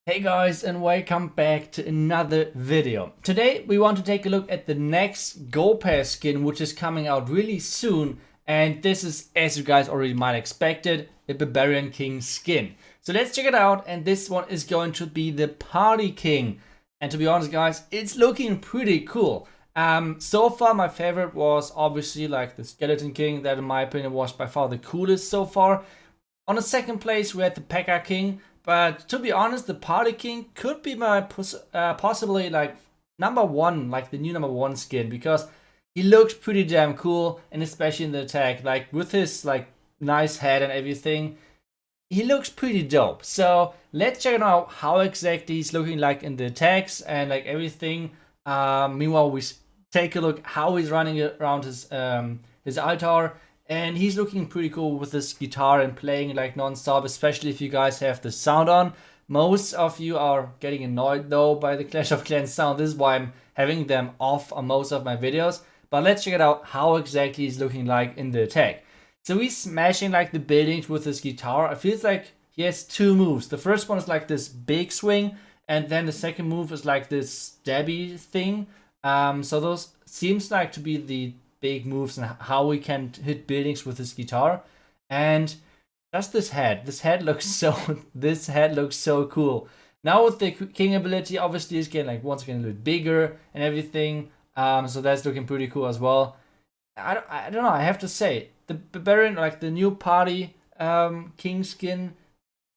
Hey guys, and welcome back to another video. Today we want to take a look at the next Go Pass skin, which is coming out really soon, and this is, as you guys already might expected, a Barbarian King skin. So let's check it out, and this one is going to be the Party King. And to be honest guys, it's looking pretty cool. So far my favorite was obviously like the Skeleton King. That in my opinion was by far the coolest so far. On the second place we had the P.E.K.K.A. King. But to be honest, the Party King could be my possibly like number one, like the new number one skin, because he looks pretty damn cool, and especially in the attack, like with his like nice head and everything, he looks pretty dope. So let's check out how exactly he's looking like in the attacks and like everything. Meanwhile, we take a look how he's running around his altar. And he's looking pretty cool with this guitar and playing like non-stop, especially if you guys have the sound on. Most of you are getting annoyed though by the Clash of Clans sound. This is why I'm having them off on most of my videos. But let's check it out how exactly he's looking like in the attack. So he's smashing like the buildings with his guitar. It feels like he has two moves. The first one is like this big swing, and then the second move is like this stabby thing. So those seems like to be the big moves and how he can hit buildings with his guitar. And just this head looks so this head looks so cool. Now with the king ability, obviously it's getting like once again a little bit bigger and everything. So that's looking pretty cool as well. I don't know, I have to say the Barbarian, like the new party king skin,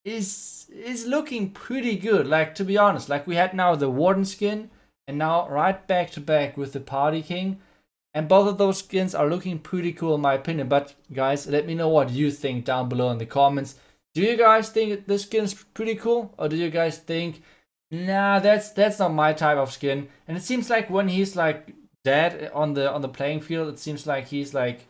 is looking pretty good. Like, to be honest, like we had now the Warden skin, and now right back to back with the Party King. And both of those skins are looking pretty cool in my opinion. But guys, let me know what you think down below in the comments. Do you guys think this skin is pretty cool? Or do you guys think, nah, that's not my type of skin? And it seems like when he's like dead on the playing field, it seems like he's like,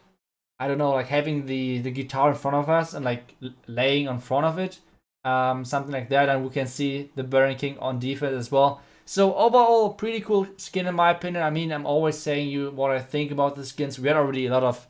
I don't know, like having the guitar in front of us and like laying on front of it. Something like that. And we can see the Burning King on defense as well. So overall, pretty cool skin in my opinion. I mean, I'm always saying you what I think about the skins. We had already a lot of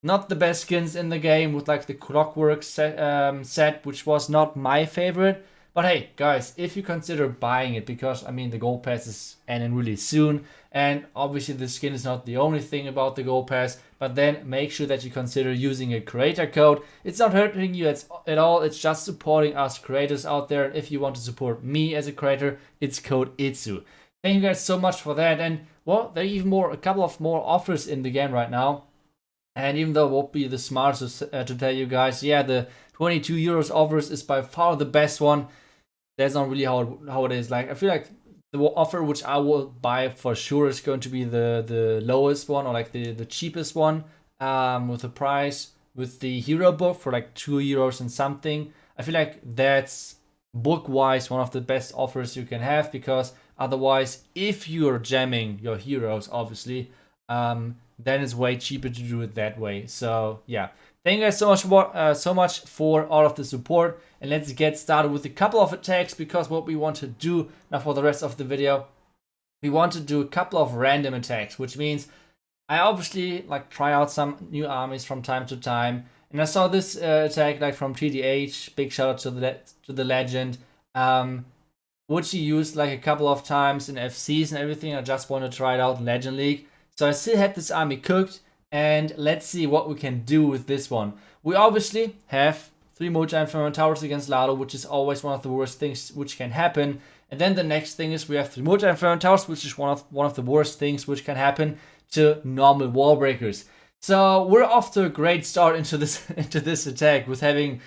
not the best skins in the game with like the Clockwork set, which was not my favorite. But hey, guys, if you consider buying it, because I mean the Gold Pass is ending really soon, and obviously the skin is not the only thing about the Gold Pass, but then make sure that you consider using a creator code. It's not hurting you at all, it's just supporting us creators out there. If you want to support me as a creator, it's code ITSU. Thank you guys so much for that, and well, there are even a couple of more offers in the game right now. And even though it won't be the smartest to tell you guys, yeah, the 22 euros offers is by far the best one. That's not really how it is. Like, I feel like the offer which I will buy for sure is going to be the lowest one, or like the cheapest one, with the price with the hero book for like 2 euros and something. I feel like that's book wise one of the best offers you can have, because otherwise, if you're jamming your heroes, obviously, then it's way cheaper to do it that way. So yeah, thank you guys so much for all of the support, and let's get started with a couple of attacks, because what we want to do now for the rest of the video, we want to do a couple of random attacks, which means I obviously like try out some new armies from time to time. And I saw this attack like from TDH, big shout out to the legend, which he used like a couple of times in FCs and everything. I just want to try it out in Legend League. So I still had this army cooked, and let's see what we can do with this one. We obviously have 3 Multi Inferno Towers against Lado, which is always one of the worst things which can happen. And then the next thing is we have 3 Multi Inferno Towers, which is one of the worst things which can happen to normal wall breakers. So we're off to a great start into this attack with having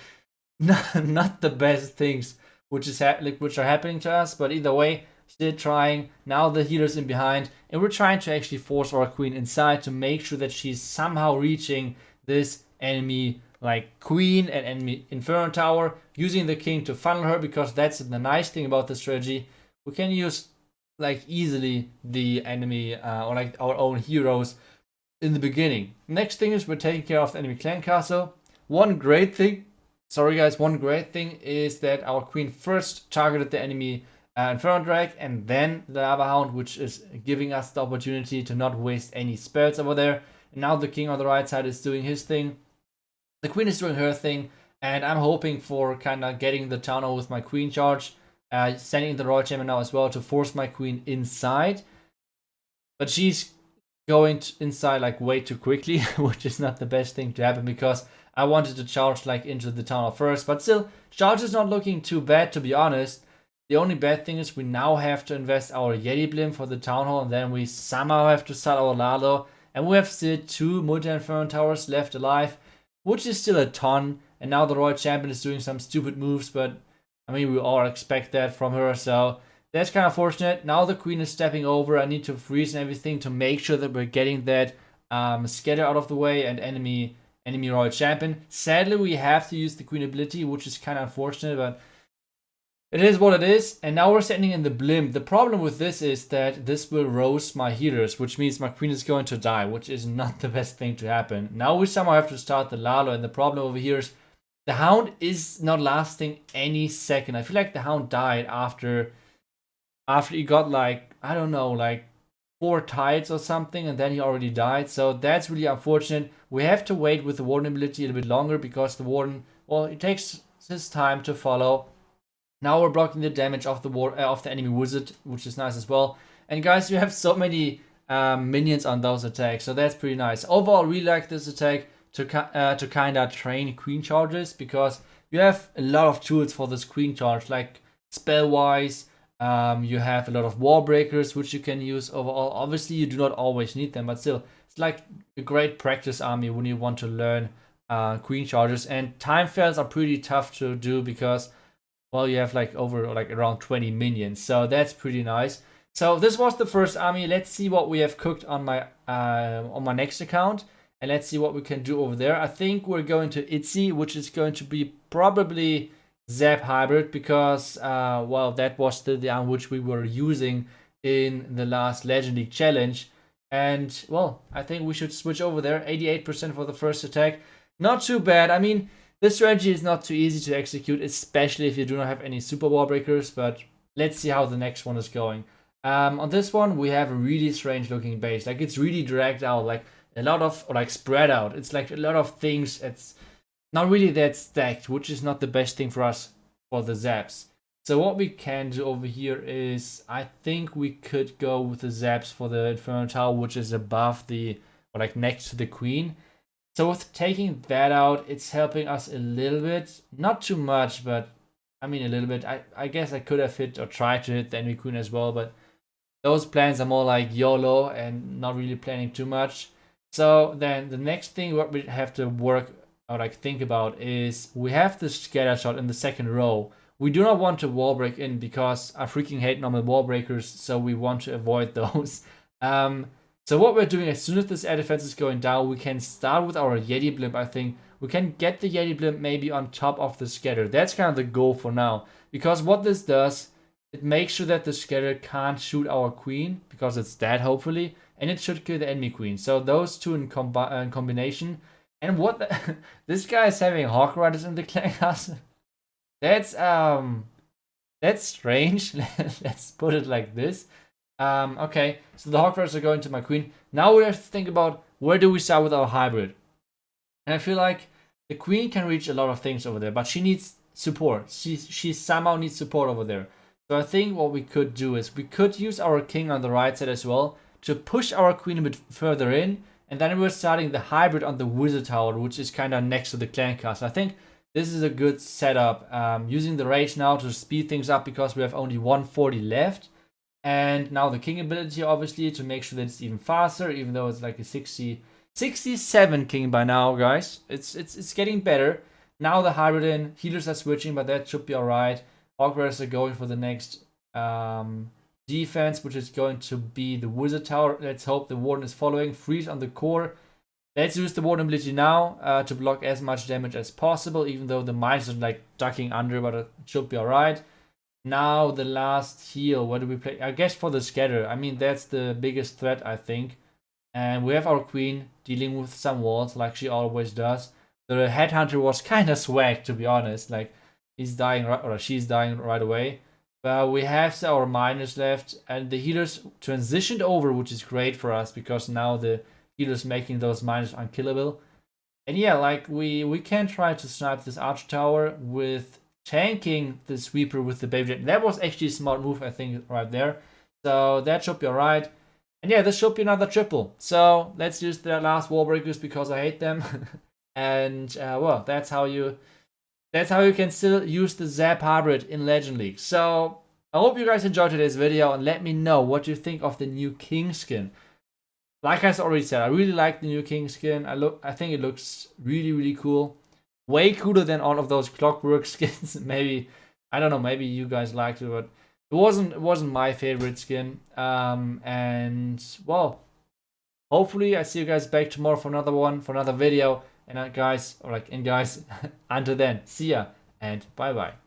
not the best things which are happening to us, but either way, still trying. Now the healer's in behind, and we're trying to actually force our queen inside to make sure that she's somehow reaching this enemy like queen and enemy inferno tower, using the king to funnel her, because that's the nice thing about the strategy. We can use like easily the enemy or like our own heroes in the beginning. Next thing is we're taking care of the enemy clan castle. One great thing is that our queen first targeted the enemy Inferno Drag and then the Lava Hound, which is giving us the opportunity to not waste any spells over there. And now the king on the right side is doing his thing. The queen is doing her thing, and I'm hoping for kind of getting the town over with my queen charge. sending the Royal Champion now as well to force my queen inside. But she's going inside like way too quickly, which is not the best thing to happen because I wanted to charge like into the town hall first. But still, charge is not looking too bad, to be honest. The only bad thing is we now have to invest our Yeti Blimp for the town hall, and then we somehow have to sell our Lalo. And we have still 2 multi-inferno towers left alive, which is still a ton. And now the Royal Champion is doing some stupid moves, but I mean, we all expect that from her, so that's kind of fortunate. Now the queen is stepping over. I need to freeze and everything to make sure that we're getting that scatter out of the way and enemy Royal Champion. Sadly, we have to use the queen ability, which is kind of unfortunate, but it is what it is. And now we're sending in the blimp. The problem with this is that this will roast my healers, which means my queen is going to die, which is not the best thing to happen. Now we somehow have to start the Lalo, and the problem over here is the Hound is not lasting any second. I feel like the Hound died after he got like, I don't know, like 4 tides or something, and then he already died. So that's really unfortunate. We have to wait with the Warden ability a little bit longer because the Warden, well, it takes his time to follow. Now we're blocking the damage of the enemy wizard, which is nice as well. And guys, you have so many minions on those attacks, so that's pretty nice. Overall, I really like this attack to kind of train queen charges, because you have a lot of tools for this queen charge, like spell-wise. You have a lot of wall breakers which you can use overall. Obviously, you do not always need them, but still, it's like a great practice army when you want to learn queen charges. And time fails are pretty tough to do because, well, you have like around 20 minions, so that's pretty nice. So this was the first army. Let's see what we have cooked on my next account, and let's see what we can do over there. I think we're going to Itzy, which is going to be probably Zap Hybrid, because well, that was still the arm which we were using in the last Legend League challenge. And well, I think we should switch over there. 88% for the first attack, not too bad. I mean, this strategy is not too easy to execute, especially if you do not have any super wall breakers, but let's see how the next one is going. On this one, we have a really strange looking base. Like, it's really dragged out, like a lot of, or like spread out. It's like a lot of things. It's not really that stacked, which is not the best thing for us for the zaps. So what we can do over here is, I think we could go with the zaps for the Inferno Tower, which is above the, or like next to the queen. So with taking that out, it's helping us a little bit. Not too much, but I mean a little bit. I guess I could have hit or tried to hit the enemy queen as well, but those plans are more like YOLO and not really planning too much. So then the next thing what we have to work or like think about is we have the scatter shot in the second row. We do not want to wall break in because I freaking hate normal wall breakers, so we want to avoid those. So what we're doing, as soon as this air defense is going down, we can start with our Yeti Blimp. I think we can get the Yeti Blimp maybe on top of the scatter. That's kind of the goal for now, because what this does, it makes sure that the scatter can't shoot our queen, because it's dead hopefully, and it should kill the enemy queen. So those two in combination. And what the this guy is having Hawk Riders in the clan castle. That's strange. Let's put it like this. Okay, so the Hawk Riders are going to my queen. Now we have to think about where do we start with our hybrid. And I feel like the queen can reach a lot of things over there, but she needs support. She somehow needs support over there. So I think what we could do is we could use our king on the right side as well to push our queen a bit further in. And then we're starting the hybrid on the wizard tower, which is kind of next to the clan castle. I think this is a good setup. Using the rage now to speed things up because we have only 140 left. And now the king ability, obviously, to make sure that it's even faster, even though it's like a 67 king by now, guys. It's getting better. Now the hybrid in, healers are switching, but that should be alright. Hawk Riders are going for the next defense, which is going to be the wizard tower. Let's hope the warden is following. Freeze on the core. Let's use the warden ability now to block as much damage as possible, even though the mines are like ducking under, but it should be alright. Now the last heal. What do we play? I guess for the scatter. I mean, that's the biggest threat, I think. And we have our queen dealing with some walls like she always does. The headhunter was kind of swag, to be honest. Like, he's dying or she's dying right away. But we have our miners left, and the healers transitioned over, which is great for us because now the healers making those miners unkillable. And yeah, like we can try to snipe this archer tower with tanking the sweeper with the baby jet. That was actually a smart move, I think, right there. So that should be alright. And yeah, this should be another triple. So let's use the last wall breakers because I hate them. And well, that's how you can still use the Zap Hybrid in Legend League. So I hope you guys enjoyed today's video and let me know what you think of the new King skin. Like I already said, I really like the new King skin. I think it looks really, really cool. Way cooler than all of those Clockwork skins. Maybe, I don't know, maybe you guys liked it, but it wasn't my favorite skin. And well, hopefully I see you guys back tomorrow for another one, for another video. And guys, until then, see ya and bye bye.